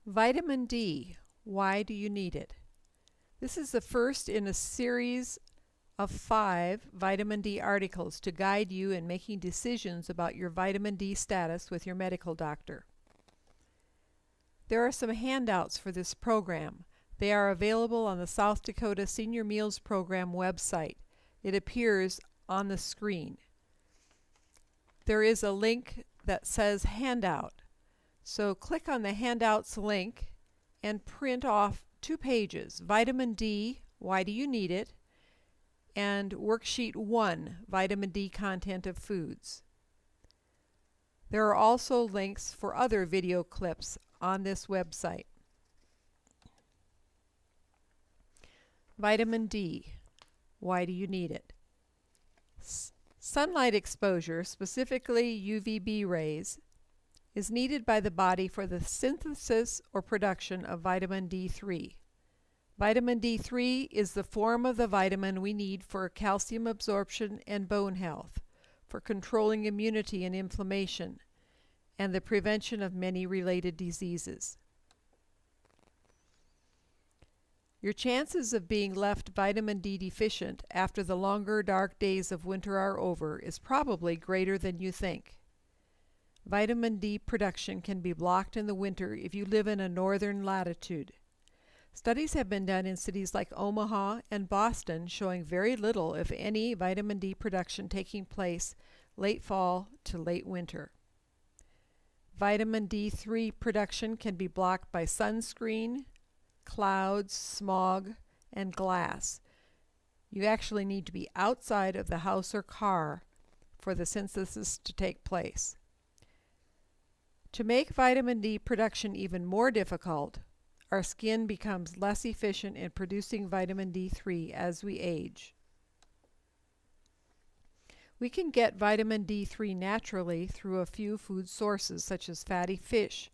Vitamin D. Why do you need it? This is the first in a series of 5 vitamin D articles to guide you in making decisions about your vitamin D status with your medical doctor. There are some handouts for this program. They are available on the South Dakota Senior Meals Program website. It appears on the screen. There is a link that says handout. So click on the handouts link and print off 2 pages, Vitamin D, Why Do You Need It? And Worksheet 1, Vitamin D Content of Foods. There are also links for other video clips on this website. Vitamin D, why do you need it? Sunlight exposure, specifically UVB rays, is needed by the body for the synthesis or production of vitamin D3. Vitamin D3 is the form of the vitamin we need for calcium absorption and bone health, for controlling immunity and inflammation, and the prevention of many related diseases. Your chances of being left vitamin D deficient after the longer dark days of winter are over is probably greater than you think. Vitamin D production can be blocked in the winter if you live in a northern latitude. Studies have been done in cities like Omaha and Boston showing very little, if any, vitamin D production taking place late fall to late winter. Vitamin D3 production can be blocked by sunscreen, clouds, smog, and glass. You actually need to be outside of the house or car for the synthesis to take place. To make vitamin D production even more difficult, our skin becomes less efficient in producing vitamin D3 as we age. We can get vitamin D3 naturally through a few food sources such as fatty fish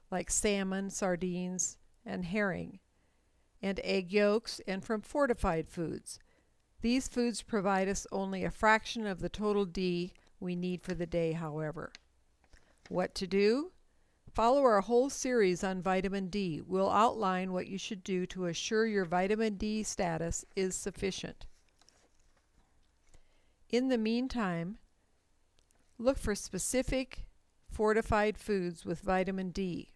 like salmon, sardines, and herring, and egg yolks, and from fortified foods. These foods provide us only a fraction of the total D we need for the day, however. What to do? Follow our whole series on vitamin D. We'll outline what you should do to assure your vitamin D status is sufficient. In the meantime, look for specific fortified foods with vitamin D.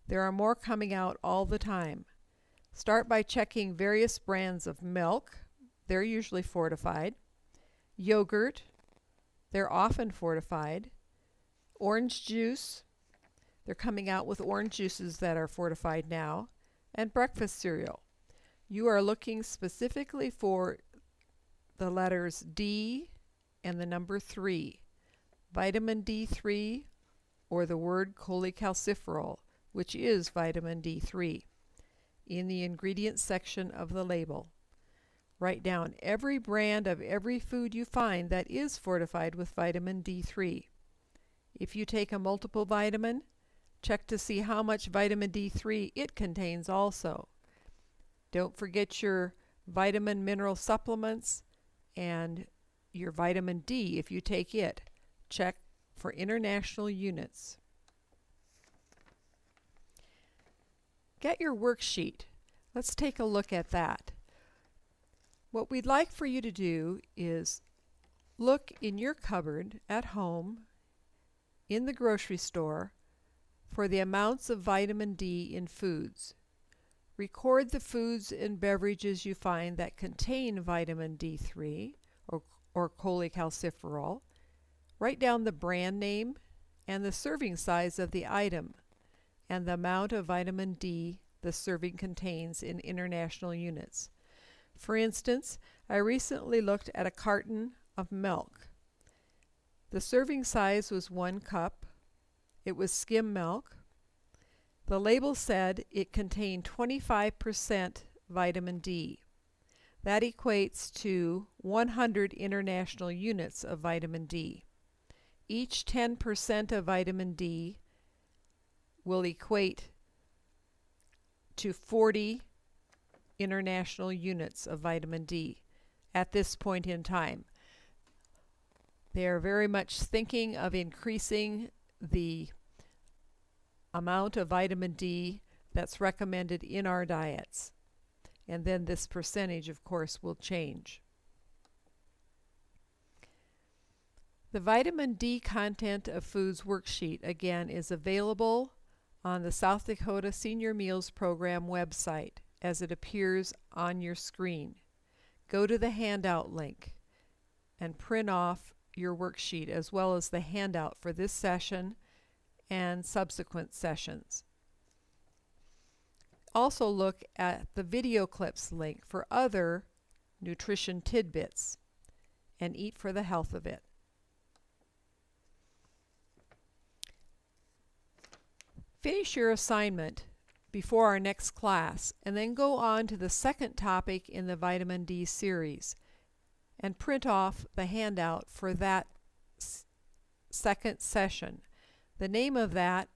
There are more coming out all the time. Start by checking various brands of milk. They're usually fortified. Yogurt. They're often fortified. Orange juice. They're coming out with orange juices that are fortified now. And breakfast cereal. You are looking specifically for the letters D and the number 3. Vitamin D3 or the word cholecalciferol, which is vitamin D3, in the ingredients section of the label. Write down every brand of every food you find that is fortified with vitamin D3. If you take a multiple vitamin, check to see how much vitamin D3 it contains also. Don't forget your vitamin mineral supplements and your vitamin D if you take it. Check for international units. Get your worksheet. Let's take a look at that. What we'd like for you to do is look in your cupboard at home, in the grocery store, for the amounts of vitamin D in foods. Record the foods and beverages you find that contain vitamin D3 or cholecalciferol. Write down the brand name and the serving size of the item and the amount of vitamin D the serving contains in international units. For instance, I recently looked at a carton of milk. The serving size was 1 cup. It was skim milk. The label said it contained 25% vitamin D. That equates to 100 international units of vitamin D. Each 10% of vitamin D will equate to 40 international units of vitamin D at this point in time. They are very much thinking of increasing the amount of vitamin D that's recommended in our diets. And then this percentage, of course, will change. The vitamin D content of foods worksheet, again, is available on the South Dakota Senior Meals Program website as it appears on your screen. Go to the handout link and print off your worksheet as well as the handout for this session and subsequent sessions. Also look at the video clips link for other nutrition tidbits and eat for the health of it. Finish your assignment before our next class and then go on to the second topic in the vitamin D series and print off the handout for that second session. The name of that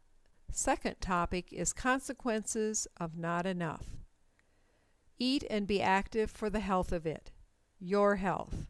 second topic is Consequences of Not Enough. Eat and be active for the health of it. Your health.